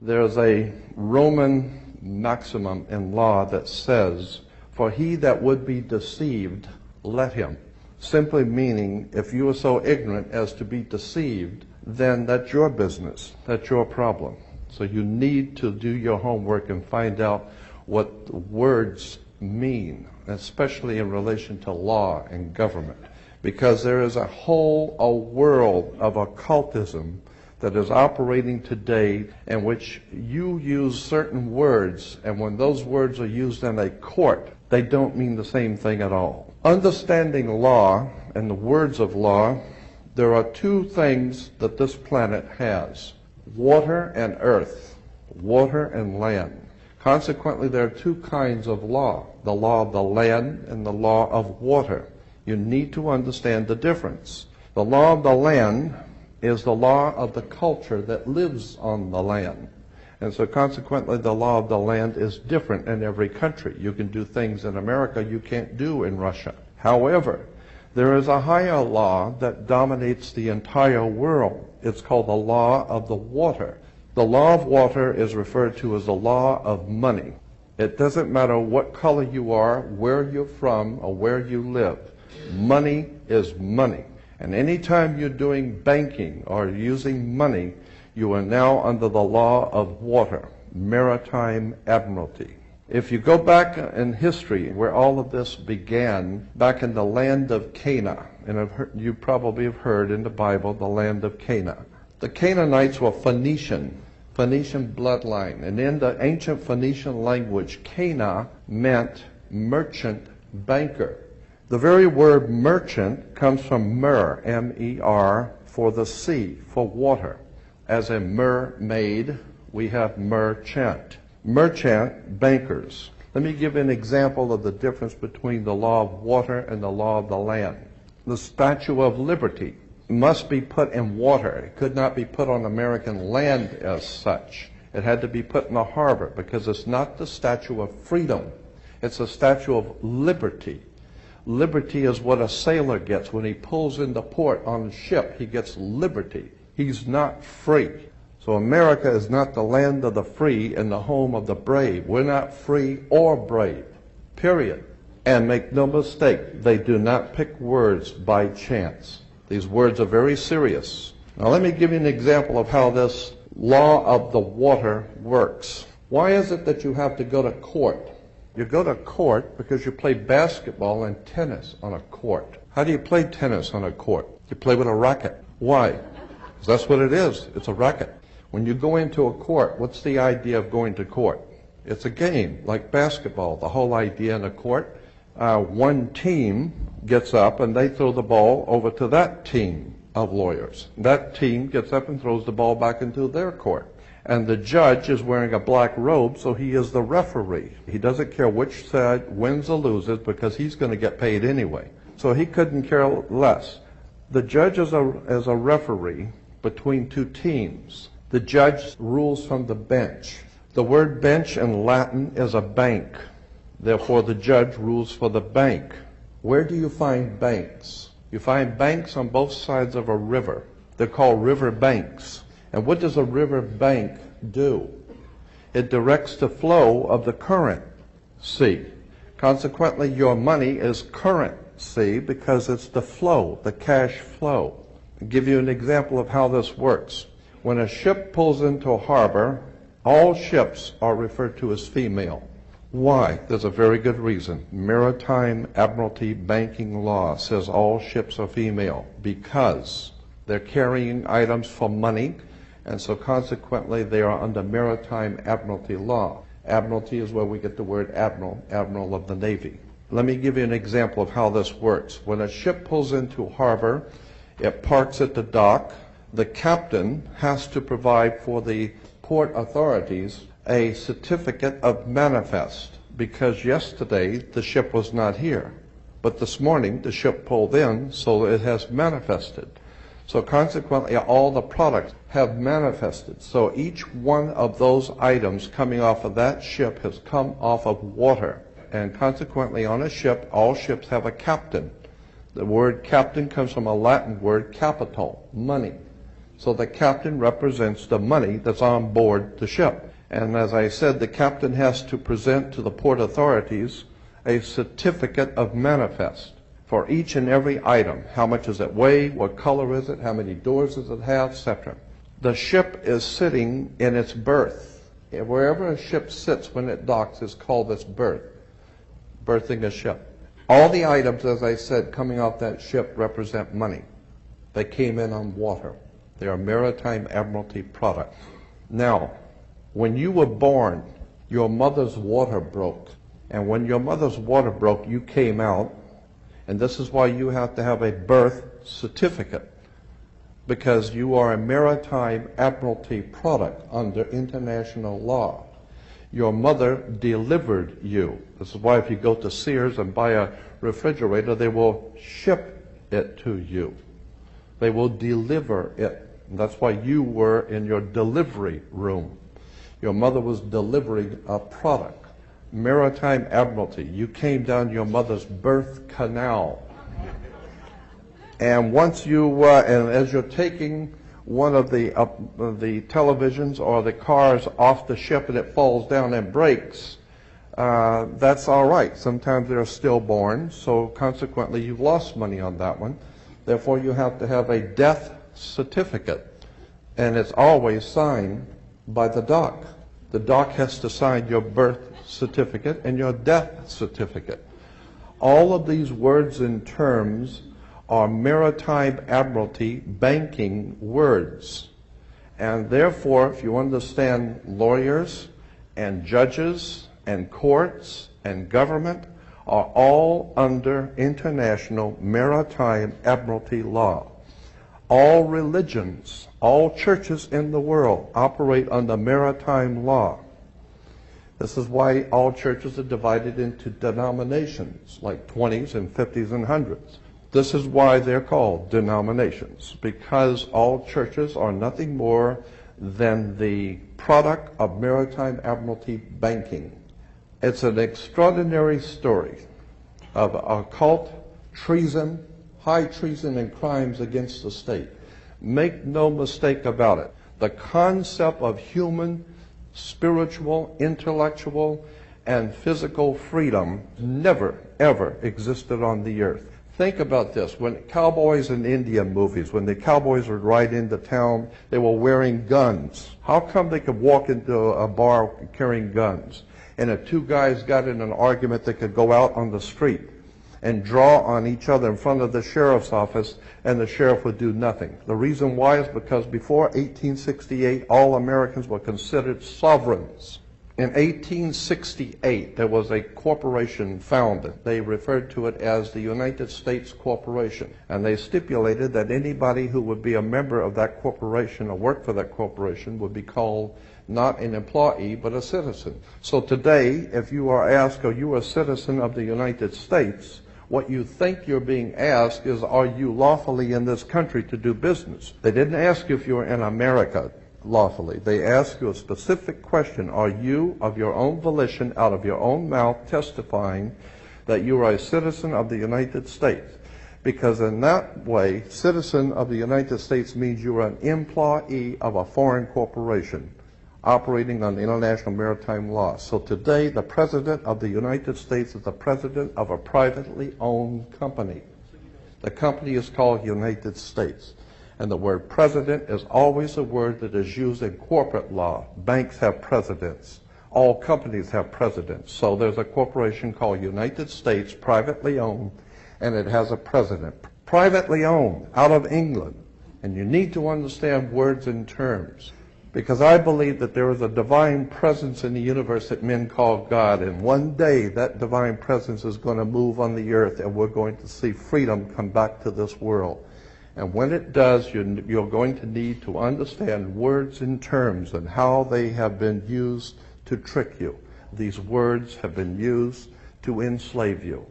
There's a Roman maximum in law that says, "For he that would be deceived, let him." Simply meaning, if you are so ignorant as to be deceived, then that's your business, that's your problem. So you need to do your homework and find out what the words mean, especially in relation to law and government, because there is a world of occultism that is operating today in which you use certain words, and when those words are used in a court, they don't mean the same thing at all. Understanding law and the words of law, there are two things that this planet has: water and earth, water and land. Consequently, there are two kinds of law: the law of the land and the law of water. You need to understand the difference. The law of the land is the law of the culture that lives on the land. And so consequently, the law of the land is different in every country. You can do things in America you can't do in Russia. However, there is a higher law that dominates the entire world. It's called the law of the water. The law of water is referred to as the law of money. It doesn't matter what color you are, where you're from, or where you live. Money is money. And anytime you're doing banking or using money, you are now under the law of water, maritime admiralty. If you go back in history where all of this began, back in the land of Canaan, and you probably have heard in the Bible the land of Canaan. The Canaanites were Phoenician bloodline, and in the ancient Phoenician language, Cana meant merchant, banker. The very word merchant comes from mer, M-E-R, for the sea, for water. As a mermaid, we have merchant. Merchant, bankers. Let me give an example of the difference between the law of water and the law of the land. The Statue of Liberty must be put in water. It could not be put on American land as such. It had to be put in the harbor because it's not the Statue of Freedom. It's a Statue of Liberty. Liberty is what a sailor gets when he pulls into port on a ship. He gets liberty. He's not free. So America is not the land of the free and the home of the brave. We're not free or brave, period. And make no mistake, they do not pick words by chance. These words are very serious. Now let me give you an example of how this law of the water works. Why is it that you have to go to court? You go to court because you play basketball and tennis on a court. How do you play tennis on a court? You play with a racket. Why? Because that's what it is. It's a racket. When you go into a court, what's the idea of going to court? It's a game, like basketball. The whole idea in a court, one team gets up and they throw the ball over to that team of lawyers. That team gets up and throws the ball back into their court. And the judge is wearing a black robe, so he is the referee. He doesn't care which side wins or loses because he's going to get paid anyway. So he couldn't care less. The judge is a referee between two teams. The judge rules from the bench. The word bench in Latin is a bank. Therefore, the judge rules for the bank. Where do you find banks? You find banks on both sides of a river. They're called river banks. And what does a river bank do? It directs the flow of the currency. Consequently, your money is currency because it's the flow, the cash flow. I'll give you an example of how this works. When a ship pulls into a harbor, all ships are referred to as female. Why? There's a very good reason. Maritime admiralty banking law says all ships are female because they're carrying items for money, and so consequently they are under maritime admiralty law. Admiralty is where we get the word admiral, admiral of the Navy. Let me give you an example of how this works. When a ship pulls into harbor, it parks at the dock. The captain has to provide for the port authorities a certificate of manifest, because yesterday the ship was not here. But this morning the ship pulled in, so it has manifested. So consequently all the products have manifested. So each one of those items coming off of that ship has come off of water. And consequently on a ship, all ships have a captain. The word captain comes from a Latin word capital, money. So the captain represents the money that's on board the ship. And as I said, the captain has to present to the port authorities a certificate of manifest for each and every item. How much does it weigh? What color is it? How many doors does it have? Etc. The ship is sitting in its berth. Wherever a ship sits when it docks is called its berth, berthing a ship. All the items, as I said, coming off that ship represent money. They came in on water. They are maritime admiralty products. Now, when you were born, your mother's water broke. And when your mother's water broke, you came out. And this is why you have to have a birth certificate, because you are a maritime admiralty product under international law. Your mother delivered you. This is why if you go to Sears and buy a refrigerator, they will ship it to you. They will deliver it. And that's why you were in your delivery room. Your mother was delivering a product. Maritime admiralty. You came down your mother's birth canal. And once you, and as you're taking one of the televisions or the cars off the ship and it falls down and breaks, that's all right. Sometimes they're stillborn, so consequently you've lost money on that one. Therefore you have to have a death certificate, and it's always signed by the dock. The dock has to sign your birth certificate and your death certificate. All of these words and terms are maritime admiralty banking words. And therefore, if you understand lawyers and judges and courts and government are all under international maritime admiralty law. All religions, all churches in the world operate under maritime law. This is why all churches are divided into denominations, like 20s and 50s and 100s. This is why they're called denominations, because all churches are nothing more than the product of maritime admiralty banking. It's an extraordinary story of occult treason, high treason and crimes against the state. Make no mistake about it. The concept of human, spiritual, intellectual, and physical freedom never, ever existed on the earth. Think about this. When cowboys in Indian movies, when the cowboys would ride into town, they were wearing guns. How come they could walk into a bar carrying guns? And if two guys got in an argument, they could go out on the street and draw on each other in front of the sheriff's office, and the sheriff would do nothing. The reason why is because before 1868, all Americans were considered sovereigns. In 1868, there was a corporation founded. They referred to it as the United States Corporation. And they stipulated that anybody who would be a member of that corporation or work for that corporation would be called not an employee, but a citizen. So today, if you are asked, are you a citizen of the United States? What you think you're being asked is, are you lawfully in this country to do business? They didn't ask you if you were in America lawfully. They ask you a specific question. Are you, of your own volition, out of your own mouth, testifying that you are a citizen of the United States? Because in that way, citizen of the United States means you are an employee of a foreign corporation operating on international maritime law. So today, the President of the United States is the President of a privately owned company. The company is called United States. And the word president is always a word that is used in corporate law. Banks have presidents. All companies have presidents. So there's a corporation called United States, privately owned, and it has a president. Privately owned, out of England. And you need to understand words and terms. Because I believe that there is a divine presence in the universe that men call God. And one day that divine presence is going to move on the earth, and we're going to see freedom come back to this world. And when it does, you're going to need to understand words and terms and how they have been used to trick you. These words have been used to enslave you.